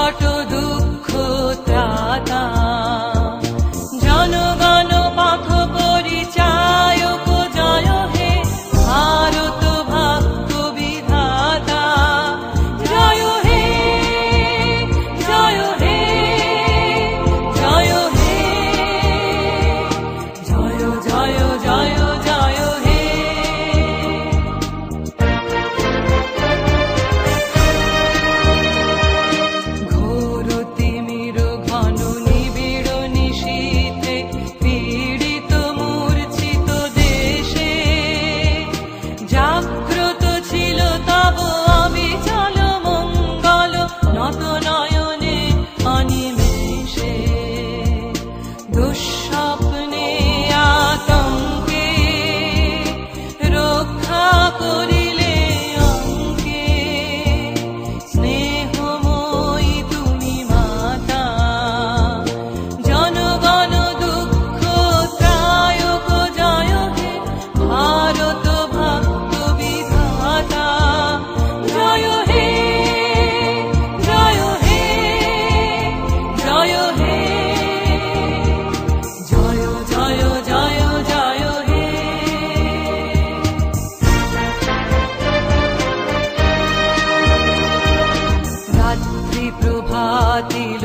সংকট দুঃখ ত্রাতা, জনগণ পথ পরিচায়ক জয় হে ভারত ভাগ্য বিধাতা। জয় হে জয় হে জয় হে জয় জয় জয় জয় হে। ঘোর তিমির ঘন নিবিড় নিশীথে পীড়িত মূর্ছিত দেশে, জাগ্রত ছিল তব অবিচল মঙ্গল নত নয়নে অনিমেষে। দুঃস্বপ্নে আতঙ্কে রক্ষা করিলে অঙ্কে, স্নেহময়ী তুমি মাতা, জনগণ দুঃখ ত্রায়ক জয় হে ভারত ভাগ্য বিধাতা। জয় হে জয় হে জয় হে জয় জয় জয় জয় হে। রাত্রি প্রভাতিল